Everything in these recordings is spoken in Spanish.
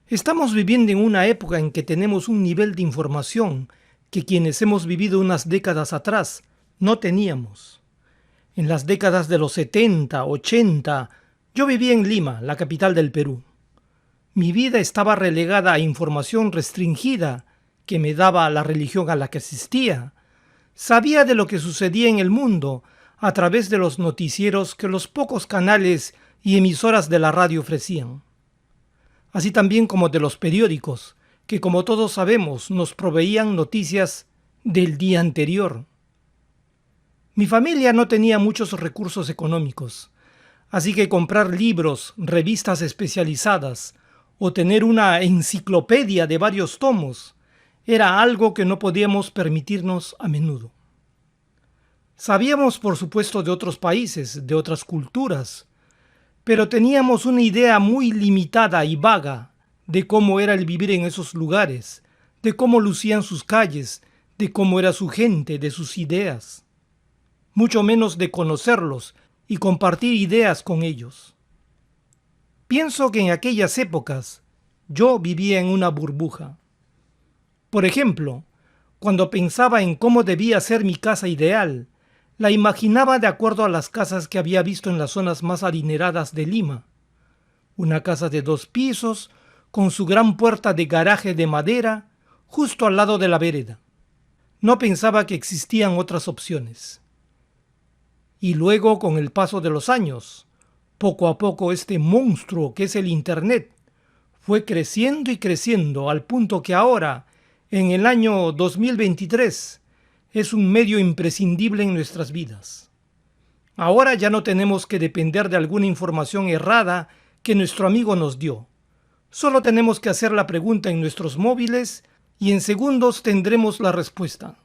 Estamos viviendo en una época en que tenemos un nivel de información que quienes hemos vivido unas décadas atrás no teníamos. En las décadas de los 70, 80, yo vivía en Lima, la capital del Perú. Mi vida estaba relegada a información restringida que me daba la religión a la que asistía. Sabía de lo que sucedía en el mundo a través de los noticieros que los pocos canales y emisoras de la radio ofrecían, así también como de los periódicos, que como todos sabemos nos proveían noticias del día anterior. Mi familia no tenía muchos recursos económicos, así que comprar libros, revistas especializadas o tener una enciclopedia de varios tomos era algo que no podíamos permitirnos a menudo. Sabíamos, por supuesto, de otros países, de otras culturas, pero teníamos una idea muy limitada y vaga de cómo era el vivir en esos lugares, de cómo lucían sus calles, de cómo era su gente, de sus ideas, mucho menos de conocerlos y compartir ideas con ellos. Pienso que en aquellas épocas yo vivía en una burbuja. Por ejemplo, cuando pensaba en cómo debía ser mi casa ideal, la imaginaba de acuerdo a las casas que había visto en las zonas más adineradas de Lima. Una casa de 2 pisos, con su gran puerta de garaje de madera, justo al lado de la vereda. No pensaba que existían otras opciones. Y luego, con el paso de los años, poco a poco este monstruo que es el Internet fue creciendo y creciendo al punto que ahora, en el año 2023, es un medio imprescindible en nuestras vidas. Ahora ya no tenemos que depender de alguna información errada que nuestro amigo nos dio. Solo tenemos que hacer la pregunta en nuestros móviles y en segundos tendremos la respuesta.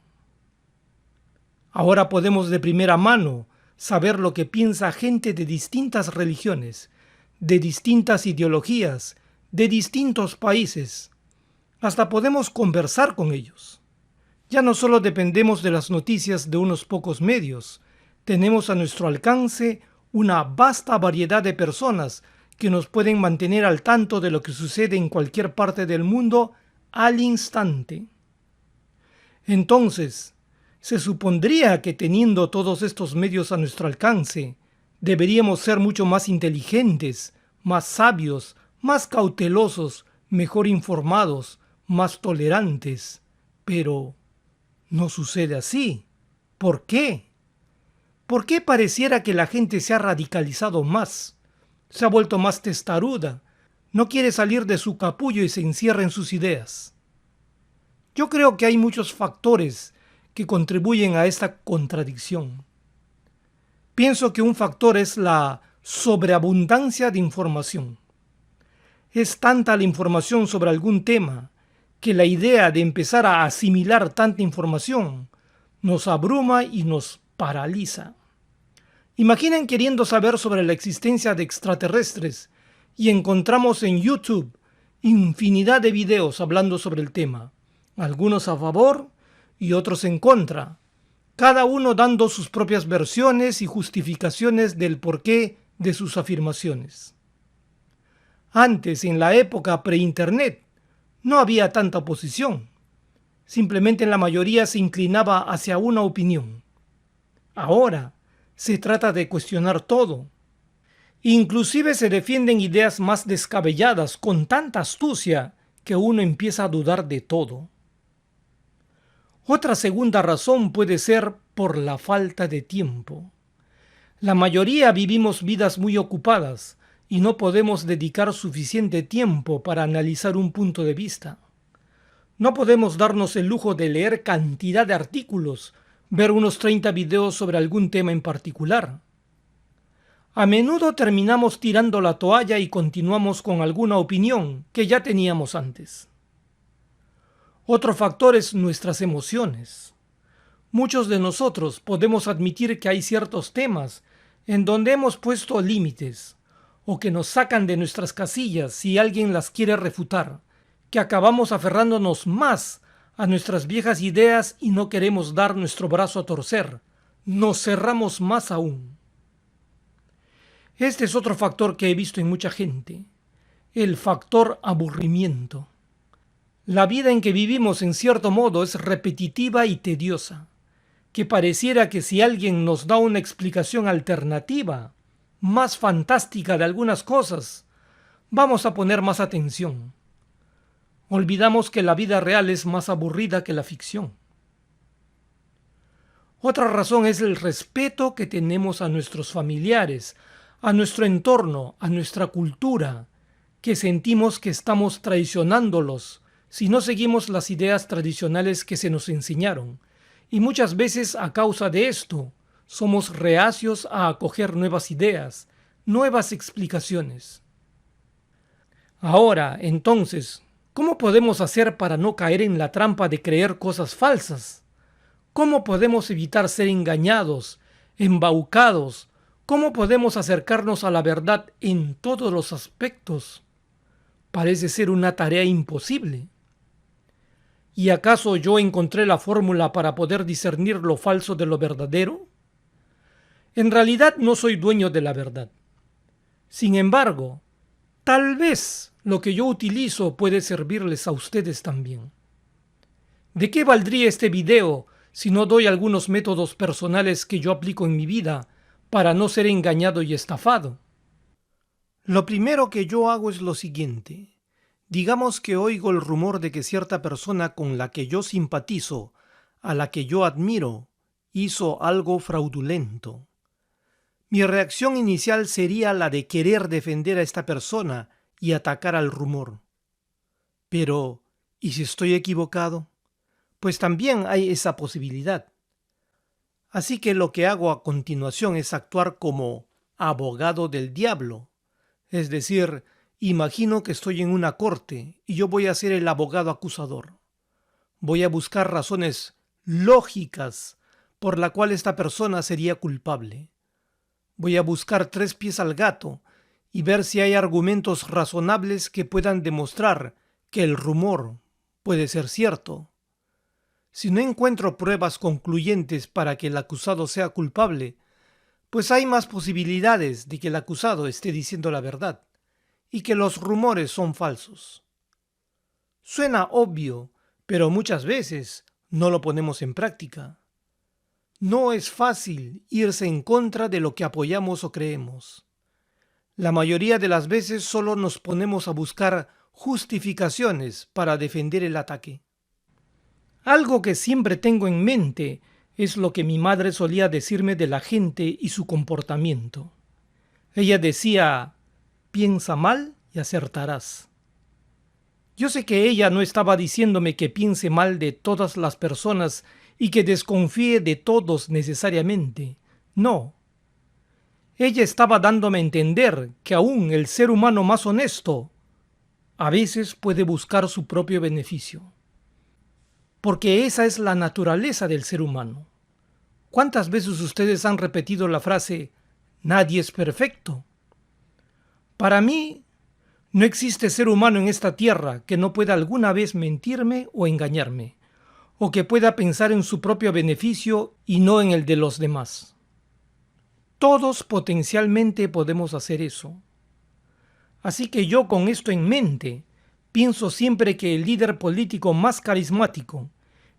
Ahora podemos de primera mano saber lo que piensa gente de distintas religiones, de distintas ideologías, de distintos países. Hasta podemos conversar con ellos. Ya no solo dependemos de las noticias de unos pocos medios, tenemos a nuestro alcance una vasta variedad de personas que nos pueden mantener al tanto de lo que sucede en cualquier parte del mundo al instante. Entonces, se supondría que teniendo todos estos medios a nuestro alcance, deberíamos ser mucho más inteligentes, más sabios, más cautelosos, mejor informados, más tolerantes. Pero no sucede así. ¿Por qué? ¿Por qué pareciera que la gente se ha radicalizado más? Se ha vuelto más testaruda, no quiere salir de su capullo y se encierra en sus ideas. Yo creo que hay muchos factores que contribuyen a esta contradicción. Pienso que un factor es la sobreabundancia de información. Es tanta la información sobre algún tema que la idea de empezar a asimilar tanta información nos abruma y nos paraliza. Imaginen queriendo saber sobre la existencia de extraterrestres y encontramos en YouTube infinidad de videos hablando sobre el tema, algunos a favor y otros en contra, cada uno dando sus propias versiones y justificaciones del porqué de sus afirmaciones. Antes, en la época pre-internet, no había tanta oposición. Simplemente la mayoría se inclinaba hacia una opinión. Ahora se trata de cuestionar todo. Inclusive se defienden ideas más descabelladas con tanta astucia que uno empieza a dudar de todo. Otra segunda razón puede ser por la falta de tiempo. La mayoría vivimos vidas muy ocupadas y no podemos dedicar suficiente tiempo para analizar un punto de vista. No podemos darnos el lujo de leer cantidad de artículos, ver unos 30 videos sobre algún tema en particular. A menudo terminamos tirando la toalla y continuamos con alguna opinión que ya teníamos antes. Otro factor es nuestras emociones. Muchos de nosotros podemos admitir que hay ciertos temas en donde hemos puesto límites o que nos sacan de nuestras casillas si alguien las quiere refutar, que acabamos aferrándonos más a nuestras viejas ideas y no queremos dar nuestro brazo a torcer, nos cerramos más aún. Este es otro factor que he visto en mucha gente. el factor aburrimiento. La vida en que vivimos en cierto modo es repetitiva y tediosa, que pareciera que si alguien nos da una explicación alternativa, más fantástica de algunas cosas, vamos a poner más atención. Olvidamos que la vida real es más aburrida que la ficción. Otra razón es el respeto que tenemos a nuestros familiares, a nuestro entorno, a nuestra cultura, que sentimos que estamos traicionándolos si no seguimos las ideas tradicionales que se nos enseñaron. Y muchas veces a causa de esto, somos reacios a acoger nuevas ideas, nuevas explicaciones. Ahora, entonces, ¿cómo podemos hacer para no caer en la trampa de creer cosas falsas? ¿Cómo podemos evitar ser engañados, embaucados? ¿Cómo podemos acercarnos a la verdad en todos los aspectos? Parece ser una tarea imposible. ¿Y acaso yo encontré la fórmula para poder discernir lo falso de lo verdadero? En realidad no soy dueño de la verdad. Sin embargo, tal vez lo que yo utilizo puede servirles a ustedes también. ¿De qué valdría este video si no doy algunos métodos personales que yo aplico en mi vida para no ser engañado y estafado? Lo primero que yo hago es lo siguiente. Digamos que oigo el rumor de que cierta persona con la que yo simpatizo, a la que yo admiro, hizo algo fraudulento. Mi reacción inicial sería la de querer defender a esta persona y atacar al rumor. Pero, ¿y si estoy equivocado? Pues también hay esa posibilidad. Así que lo que hago a continuación es actuar como abogado del diablo. Es decir, imagino que estoy en una corte y yo voy a ser el abogado acusador. Voy a buscar razones lógicas por la cual esta persona sería culpable. Voy a buscar tres pies al gato y ver si hay argumentos razonables que puedan demostrar que el rumor puede ser cierto. Si no encuentro pruebas concluyentes para que el acusado sea culpable, pues hay más posibilidades de que el acusado esté diciendo la verdad y que los rumores son falsos. Suena obvio, pero muchas veces no lo ponemos en práctica. No es fácil irse en contra de lo que apoyamos o creemos. La mayoría de las veces solo nos ponemos a buscar justificaciones para defender el ataque. Algo que siempre tengo en mente es lo que mi madre solía decirme de la gente y su comportamiento. Ella decía, piensa mal y acertarás. Yo sé que ella no estaba diciéndome que piense mal de todas las personas y que desconfíe de todos necesariamente. No. Ella estaba dándome a entender que aún el ser humano más honesto a veces puede buscar su propio beneficio. Porque esa es la naturaleza del ser humano. ¿Cuántas veces ustedes han repetido la frase, nadie es perfecto? Para mí, no existe ser humano en esta tierra que no pueda alguna vez mentirme o engañarme, o que pueda pensar en su propio beneficio y no en el de los demás. Todos potencialmente podemos hacer eso. Así que yo con esto en mente, pienso siempre que el líder político más carismático,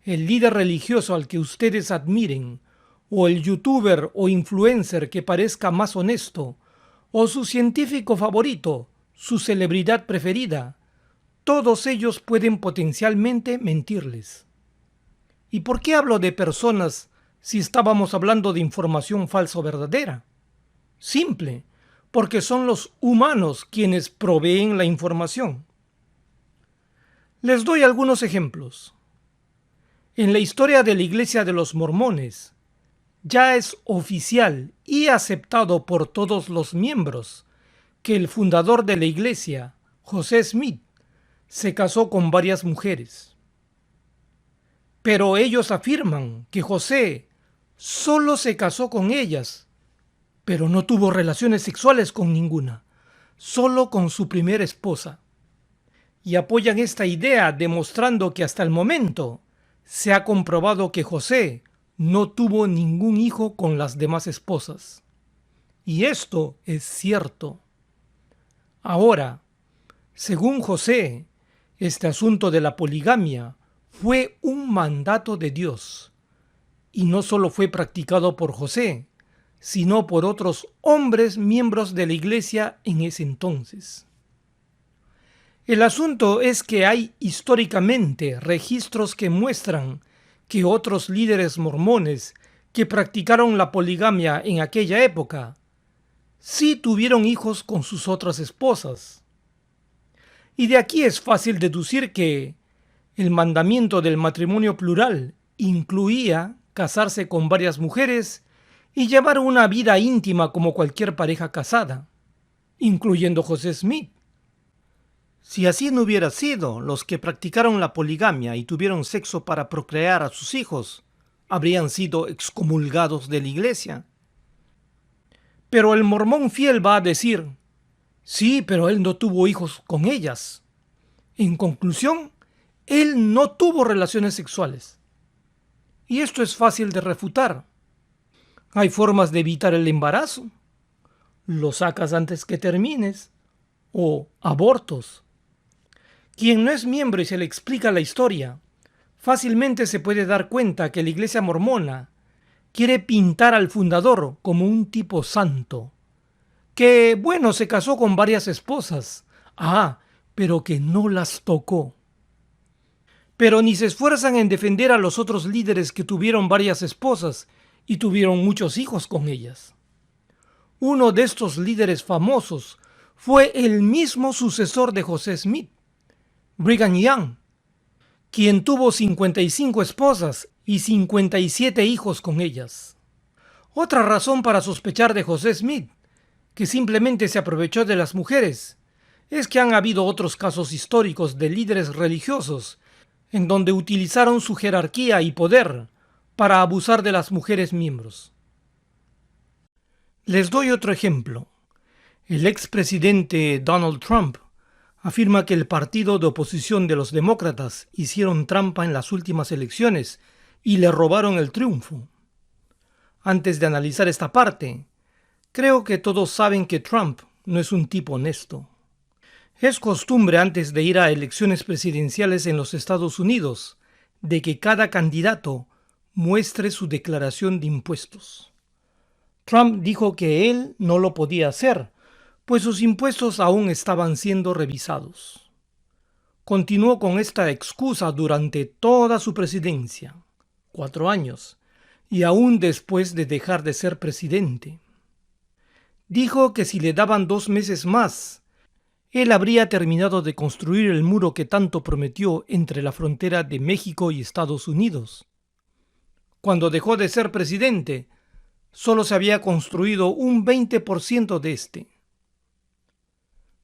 el líder religioso al que ustedes admiren, o el youtuber o influencer que parezca más honesto, o su científico favorito, su celebridad preferida, todos ellos pueden potencialmente mentirles. ¿Y por qué hablo de personas si estábamos hablando de información falsa o verdadera? Simple, porque son los humanos quienes proveen la información. Les doy algunos ejemplos. En la historia de la Iglesia de los Mormones, ya es oficial y aceptado por todos los miembros que el fundador de la Iglesia, José Smith, se casó con varias mujeres. Pero ellos afirman que José solo se casó con ellas, pero no tuvo relaciones sexuales con ninguna, solo con su primera esposa. Y apoyan esta idea demostrando que hasta el momento se ha comprobado que José no tuvo ningún hijo con las demás esposas. Y esto es cierto. Ahora, Según José, este asunto de la poligamia fue un mandato de Dios, y no solo fue practicado por José, sino por otros hombres miembros de la iglesia en ese entonces. El asunto es que hay históricamente registros que muestran que otros líderes mormones que practicaron la poligamia en aquella época sí tuvieron hijos con sus otras esposas. Y de aquí es fácil deducir que el mandamiento del matrimonio plural incluía casarse con varias mujeres y llevar una vida íntima como cualquier pareja casada, incluyendo José Smith. Si así no hubiera sido, los que practicaron la poligamia y tuvieron sexo para procrear a sus hijos habrían sido excomulgados de la iglesia. Pero el mormón fiel va a decir, sí, pero él no tuvo hijos con ellas. En conclusión, él no tuvo relaciones sexuales. Y esto es fácil de refutar. Hay formas de evitar el embarazo. Lo sacas antes que termines. O abortos. Quien no es miembro y se le explica la historia, fácilmente se puede dar cuenta que la iglesia mormona quiere pintar al fundador como un tipo santo, que, bueno, se casó con varias esposas, pero que no las tocó. Pero ni se esfuerzan en defender a los otros líderes que tuvieron varias esposas y tuvieron muchos hijos con ellas. Uno de estos líderes famosos fue el mismo sucesor de José Smith, Brigham Young, quien tuvo 55 esposas y 57 hijos con ellas. Otra razón para sospechar de José Smith, que simplemente se aprovechó de las mujeres, es que han habido otros casos históricos de líderes religiosos en donde utilizaron su jerarquía y poder para abusar de las mujeres miembros. Les doy otro ejemplo. El expresidente Donald Trump afirma que el partido de oposición de los demócratas hicieron trampa en las últimas elecciones y le robaron el triunfo. Antes de analizar esta parte, creo que todos saben que Trump no es un tipo honesto. Es costumbre antes de ir a elecciones presidenciales en los Estados Unidos de que cada candidato muestre su declaración de impuestos. Trump dijo que él no lo podía hacer, pues sus impuestos aún estaban siendo revisados. Continuó con esta excusa durante toda su presidencia, 4 años, y aún después de dejar de ser presidente. Dijo que si le daban 2 meses más, él habría terminado de construir el muro que tanto prometió entre la frontera de México y Estados Unidos. Cuando dejó de ser presidente, solo se había construido un 20% de este.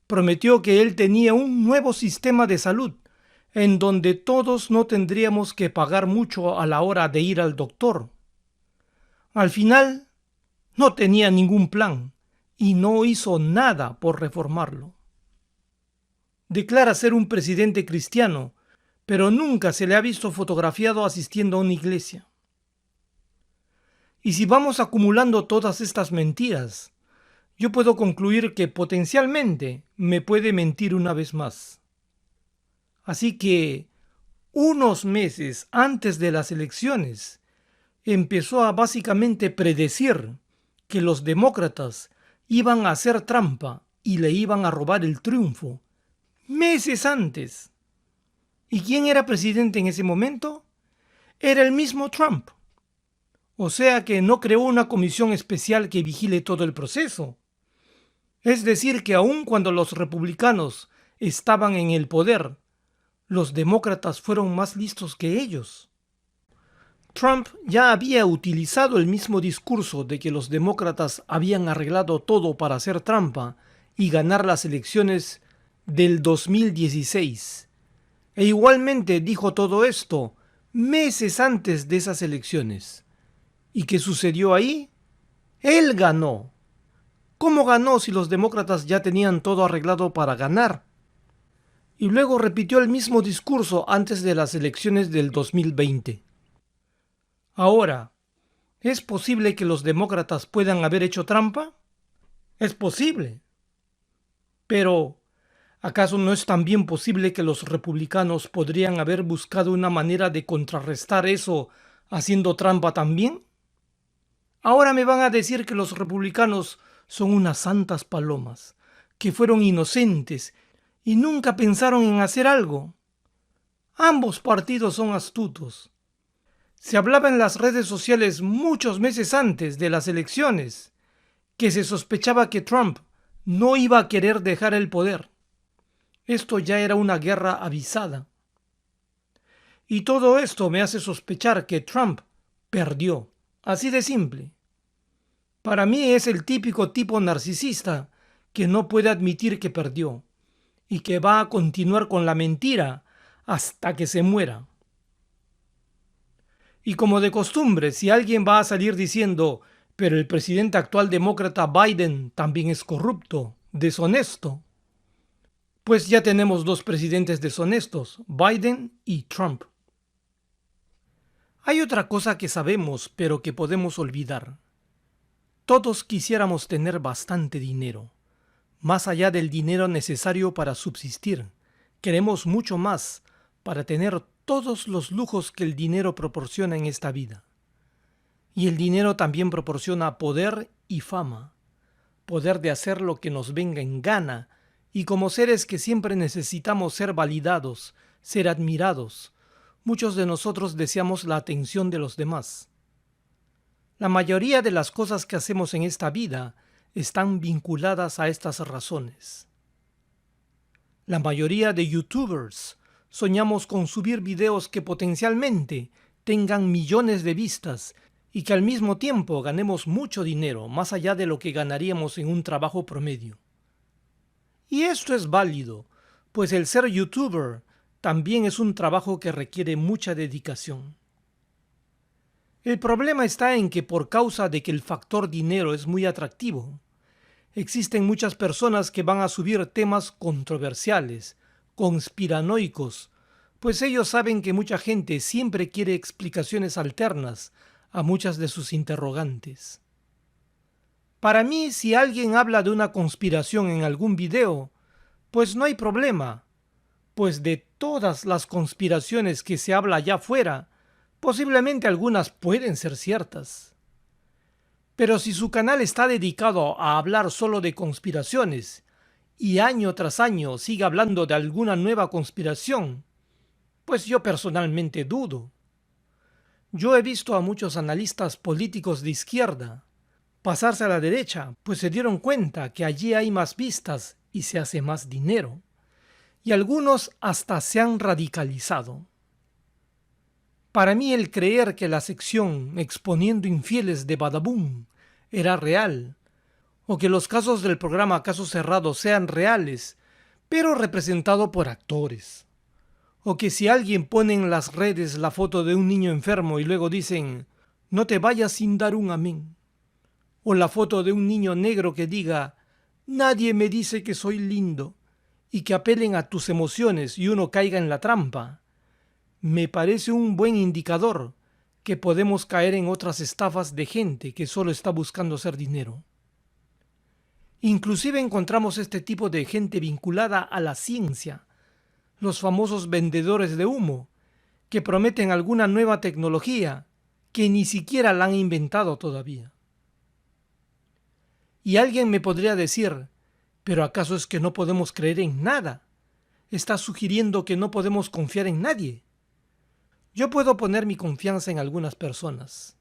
Prometió que él tenía un nuevo sistema de salud, en donde todos no tendríamos que pagar mucho a la hora de ir al doctor. Al final, no tenía ningún plan y no hizo nada por reformarlo. Declara ser un presidente cristiano, pero nunca se le ha visto fotografiado asistiendo a una iglesia. Y si vamos acumulando todas estas mentiras, yo puedo concluir que potencialmente me puede mentir una vez más. Así que, unos meses antes de las elecciones, empezó a básicamente predecir que los demócratas iban a hacer trampa y le iban a robar el triunfo. Meses antes. ¿Y quién era presidente en ese momento? Era el mismo Trump. O sea que no creó una comisión especial que vigile todo el proceso. Es decir, que aun cuando los republicanos estaban en el poder, los demócratas fueron más listos que ellos. Trump ya había utilizado el mismo discurso de que los demócratas habían arreglado todo para hacer trampa y ganar las elecciones del 2016. E igualmente dijo todo esto meses antes de esas elecciones. ¿Y qué sucedió ahí? Él ganó. ¿Cómo ganó si los demócratas ya tenían todo arreglado para ganar? Y luego repitió el mismo discurso antes de las elecciones del 2020. Ahora, ¿es posible que los demócratas puedan haber hecho trampa? Es posible. Pero, ¿Acaso no es también posible que los republicanos podrían haber buscado una manera de contrarrestar eso haciendo trampa también? Ahora me van a decir que los republicanos son unas santas palomas, que fueron inocentes y nunca pensaron en hacer algo. Ambos partidos son astutos. Se hablaba en las redes sociales muchos meses antes de las elecciones que se sospechaba que Trump no iba a querer dejar el poder. Esto ya era una guerra avisada. Y todo esto me hace sospechar que Trump perdió. Así de simple. Para mí es el típico tipo narcisista que no puede admitir que perdió y que va a continuar con la mentira hasta que se muera. Y como de costumbre, si alguien va a salir diciendo, pero el presidente actual demócrata Biden también es corrupto, deshonesto, pues ya tenemos dos presidentes deshonestos, Biden y Trump. Hay otra cosa que sabemos, pero que podemos olvidar. Todos quisiéramos tener bastante dinero. Más allá del dinero necesario para subsistir, queremos mucho más para tener todos los lujos que el dinero proporciona en esta vida. Y el dinero también proporciona poder y fama, poder de hacer lo que nos venga en gana, y como seres que siempre necesitamos ser validados, ser admirados, muchos de nosotros deseamos la atención de los demás. La mayoría de las cosas que hacemos en esta vida están vinculadas a estas razones. La mayoría de youtubers soñamos con subir videos que potencialmente tengan millones de vistas y que al mismo tiempo ganemos mucho dinero, más allá de lo que ganaríamos en un trabajo promedio. Y esto es válido, pues el ser youtuber también es un trabajo que requiere mucha dedicación. El problema está en que por causa de que el factor dinero es muy atractivo, existen muchas personas que van a subir temas controversiales, conspiranoicos, pues ellos saben que mucha gente siempre quiere explicaciones alternas a muchas de sus interrogantes. Para mí, si alguien habla de una conspiración en algún video, pues no hay problema, pues de todas las conspiraciones que se habla allá afuera, posiblemente algunas pueden ser ciertas. Pero si su canal está dedicado a hablar solo de conspiraciones y año tras año sigue hablando de alguna nueva conspiración, pues yo personalmente dudo. Yo he visto a muchos analistas políticos de izquierda pasarse a la derecha, pues se dieron cuenta que allí hay más vistas y se hace más dinero. Y algunos hasta se han radicalizado. Para mí el creer que la sección exponiendo infieles de Badaboom era real, o que los casos del programa Caso Cerrado sean reales, pero representado por actores, o que si alguien pone en las redes la foto de un niño enfermo y luego dicen «no te vayas sin dar un amén», o la foto de un niño negro que diga «nadie me dice que soy lindo», y que apelen a tus emociones y uno caiga en la trampa, me parece un buen indicador que podemos caer en otras estafas de gente que solo está buscando hacer dinero. Inclusive encontramos este tipo de gente vinculada a la ciencia, los famosos vendedores de humo, que prometen alguna nueva tecnología que ni siquiera la han inventado todavía. Y alguien me podría decir, ¿pero acaso es que no podemos creer en nada? ¿Estás sugiriendo que no podemos confiar en nadie? Yo puedo poner mi confianza en algunas personas,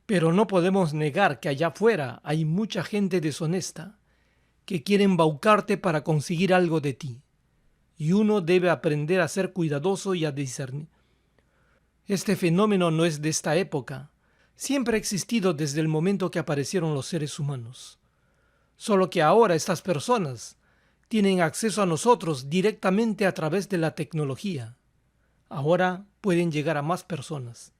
pero no podemos negar que allá afuera hay mucha gente deshonesta que quiere embaucarte para conseguir algo de ti, y uno debe aprender a ser cuidadoso y a discernir. Este fenómeno no es de esta época, siempre ha existido desde el momento que aparecieron los seres humanos. Solo que ahora estas personas tienen acceso a nosotros directamente a través de la tecnología. Ahora pueden llegar a más personas.